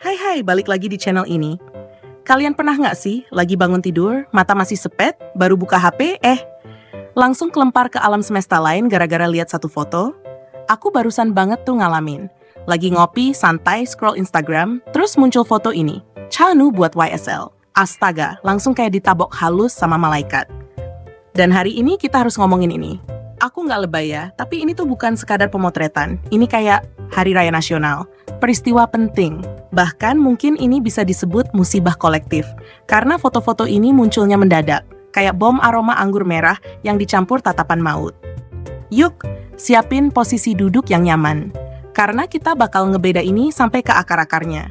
Hai hai, balik lagi di channel ini. Kalian pernah nggak sih, lagi bangun tidur, mata masih sepet, baru buka HP, langsung kelempar ke alam semesta lain gara-gara lihat satu foto? Aku barusan banget tuh ngalamin. Lagi ngopi, santai, scroll Instagram, terus muncul foto ini. Chanu buat YSL. Astaga, langsung kayak ditabok halus sama malaikat. Dan hari ini kita harus ngomongin ini. Aku nggak lebay ya, tapi ini tuh bukan sekadar pemotretan. Ini kayak Hari Raya Nasional. Peristiwa penting. Bahkan mungkin ini bisa disebut musibah kolektif. Karena foto-foto ini munculnya mendadak. Kayak bom aroma anggur merah yang dicampur tatapan maut. Yuk, siapin posisi duduk yang nyaman. Karena kita bakal ngebeda ini sampai ke akar-akarnya.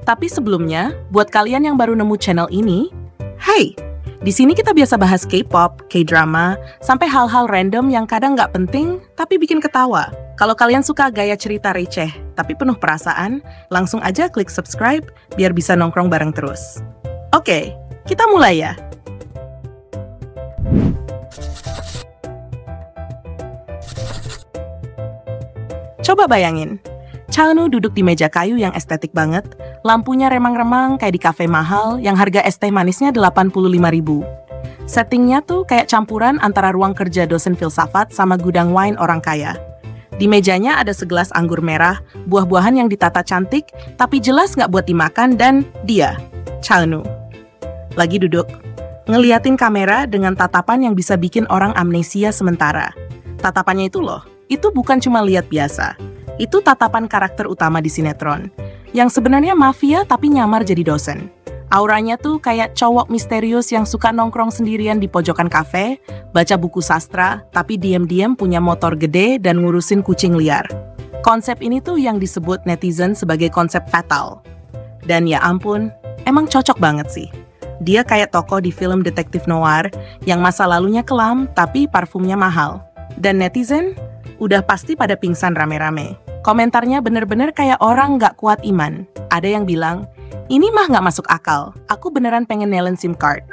Tapi sebelumnya, buat kalian yang baru nemu channel ini, hai! Di sini kita biasa bahas K-pop, K-drama, sampai hal-hal random yang kadang nggak penting, tapi bikin ketawa. Kalau kalian suka gaya cerita receh, tapi penuh perasaan, langsung aja klik subscribe, biar bisa nongkrong bareng terus. Oke, kita mulai ya. Coba bayangin, Chanu duduk di meja kayu yang estetik banget, lampunya remang-remang kayak di kafe mahal yang harga es teh manisnya 85.000. Settingnya tuh kayak campuran antara ruang kerja dosen filsafat sama gudang wine orang kaya. Di mejanya ada segelas anggur merah, buah-buahan yang ditata cantik, tapi jelas nggak buat dimakan, dan dia, Chanu. Lagi duduk, ngeliatin kamera dengan tatapan yang bisa bikin orang amnesia sementara. Tatapannya itu loh, itu bukan cuma lihat biasa. Itu tatapan karakter utama di sinetron, yang sebenarnya mafia tapi nyamar jadi dosen. Auranya tuh kayak cowok misterius yang suka nongkrong sendirian di pojokan kafe, baca buku sastra, tapi diam-diam punya motor gede dan ngurusin kucing liar. Konsep ini tuh yang disebut netizen sebagai konsep fatal. Dan ya ampun, emang cocok banget sih. Dia kayak tokoh di film detektif noir yang masa lalunya kelam tapi parfumnya mahal. Dan netizen udah pasti pada pingsan rame-rame. Komentarnya bener-bener kayak orang nggak kuat iman. Ada yang bilang, ini mah nggak masuk akal, aku beneran pengen nelen SIM card.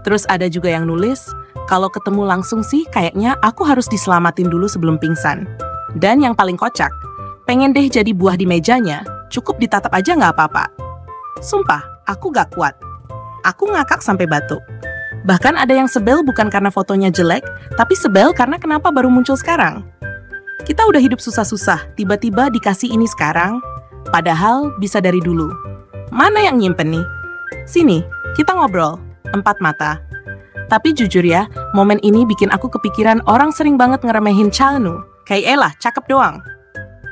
Terus ada juga yang nulis, kalau ketemu langsung sih kayaknya aku harus diselamatin dulu sebelum pingsan. Dan yang paling kocak, pengen deh jadi buah di mejanya, cukup ditatap aja nggak apa-apa. Sumpah, aku nggak kuat. Aku ngakak sampai batuk. Bahkan ada yang sebel bukan karena fotonya jelek, tapi sebel karena kenapa baru muncul sekarang. Kita udah hidup susah-susah, tiba-tiba dikasih ini sekarang, padahal bisa dari dulu. Mana yang nyimpen nih? Sini, kita ngobrol, 4 mata. Tapi jujur ya, momen ini bikin aku kepikiran orang sering banget ngeremehin Chanu. Kayak elah, cakep doang.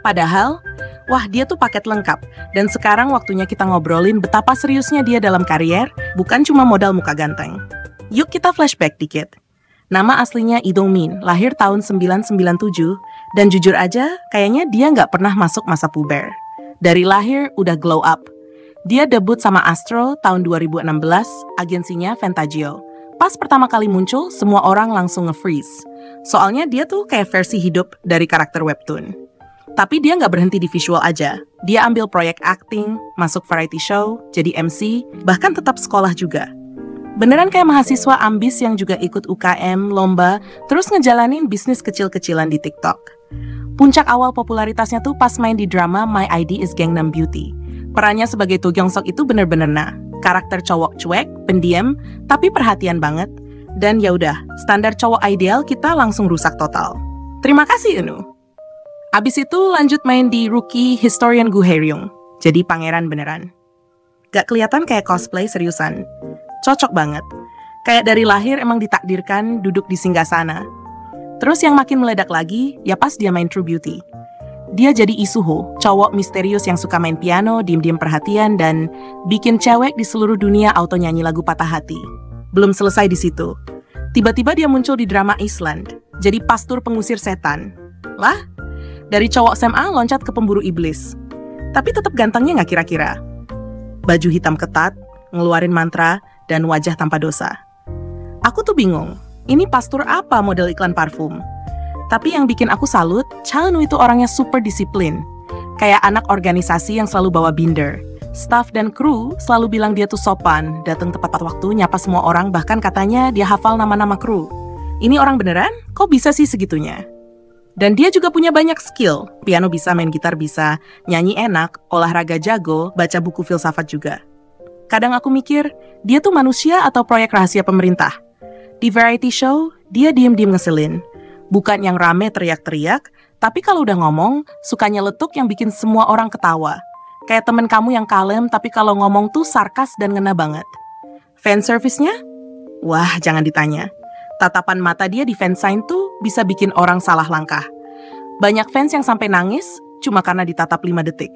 Padahal, wah dia tuh paket lengkap. Dan sekarang waktunya kita ngobrolin betapa seriusnya dia dalam karier, bukan cuma modal muka ganteng. Yuk kita flashback dikit. Nama aslinya Lee Dong-min, lahir tahun 1997, dan jujur aja, kayaknya dia nggak pernah masuk masa puber. Dari lahir, udah glow up. Dia debut sama Astro tahun 2016, agensinya Fantagio. Pas pertama kali muncul, semua orang langsung nge-freeze. Soalnya dia tuh kayak versi hidup dari karakter webtoon. Tapi dia nggak berhenti di visual aja. Dia ambil proyek acting, masuk variety show, jadi MC, bahkan tetap sekolah juga. Beneran kayak mahasiswa ambis yang juga ikut UKM, lomba, terus ngejalanin bisnis kecil-kecilan di TikTok. Puncak awal popularitasnya tuh pas main di drama My ID is Gangnam Beauty. Perannya sebagai Do Gyeong-seok itu bener-bener karakter cowok cuek, pendiam, tapi perhatian banget. Dan ya udah, standar cowok ideal kita langsung rusak total. Terima kasih, Eun. Abis itu lanjut main di Rookie Historian Gu Hae-ryung, jadi pangeran beneran. Gak kelihatan kayak cosplay seriusan. Cocok banget. Kayak dari lahir emang ditakdirkan duduk di singgasana. Terus yang makin meledak lagi, ya pas dia main True Beauty. Dia jadi Lee Soo-ho, cowok misterius yang suka main piano, diem-diem perhatian, dan bikin cewek di seluruh dunia auto nyanyi lagu patah hati. Belum selesai di situ. Tiba-tiba dia muncul di drama Island, jadi pastur pengusir setan. Lah, dari cowok SMA loncat ke pemburu iblis. Tapi tetap gantengnya nggak kira-kira. Baju hitam ketat, ngeluarin mantra, dan wajah tanpa dosa. Aku tuh bingung, ini pastur apa model iklan parfum? Tapi yang bikin aku salut, Chanu itu orangnya super disiplin. Kayak anak organisasi yang selalu bawa binder. Staff dan kru selalu bilang dia tuh sopan, datang tepat waktu, nyapa semua orang, bahkan katanya dia hafal nama-nama kru. Ini orang beneran? Kok bisa sih segitunya? Dan dia juga punya banyak skill. Piano bisa, main gitar bisa, nyanyi enak, olahraga jago, baca buku filsafat juga. Kadang aku mikir, dia tuh manusia atau proyek rahasia pemerintah. Di variety show, dia diem-diem ngeselin. Bukan yang rame teriak-teriak, tapi kalau udah ngomong, suka nyeletuk yang bikin semua orang ketawa. Kayak temen kamu yang kalem, tapi kalau ngomong tuh sarkas dan ngena banget. Fan service-nya? Wah, jangan ditanya. Tatapan mata dia di fansign tuh bisa bikin orang salah langkah. Banyak fans yang sampai nangis cuma karena ditatap 5 detik.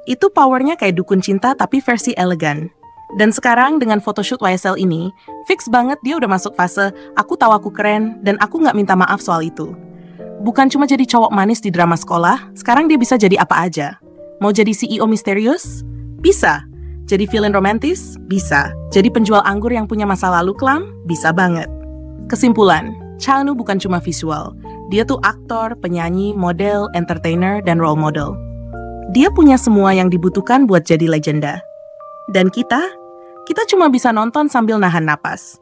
Itu powernya kayak dukun cinta tapi versi elegan. Dan sekarang dengan photoshoot YSL ini, fix banget dia udah masuk fase aku tahu aku keren dan aku nggak minta maaf soal itu. Bukan cuma jadi cowok manis di drama sekolah, sekarang dia bisa jadi apa aja. Mau jadi CEO misterius? Bisa. Jadi villain romantis? Bisa. Jadi penjual anggur yang punya masa lalu kelam? Bisa banget. Kesimpulan, Cha Eun-woo bukan cuma visual. Dia tuh aktor, penyanyi, model, entertainer, dan role model. Dia punya semua yang dibutuhkan buat jadi legenda. Dan kita cuma bisa nonton sambil nahan napas.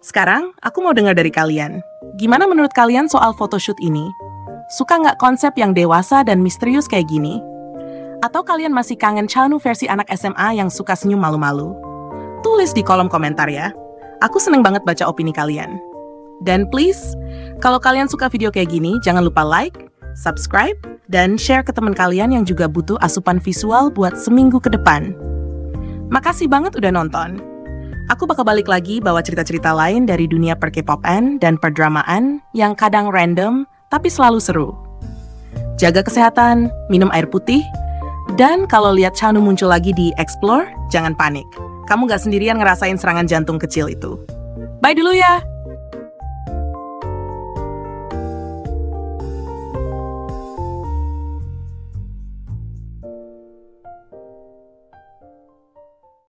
Sekarang, aku mau dengar dari kalian. Gimana menurut kalian soal photoshoot ini? Suka nggak konsep yang dewasa dan misterius kayak gini? Atau kalian masih kangen Cha Eun-woo versi anak SMA yang suka senyum malu-malu? Tulis di kolom komentar ya. Aku seneng banget baca opini kalian. Dan please, kalau kalian suka video kayak gini, jangan lupa like, subscribe, dan share ke teman kalian yang juga butuh asupan visual buat seminggu ke depan. Makasih banget udah nonton. Aku bakal balik lagi bawa cerita-cerita lain dari dunia per-K-popan dan perdramaan yang kadang random tapi selalu seru. Jaga kesehatan, minum air putih, dan kalau lihat Cha Eun-woo muncul lagi di Explore, jangan panik. Kamu gak sendirian ngerasain serangan jantung kecil itu. Bye dulu ya!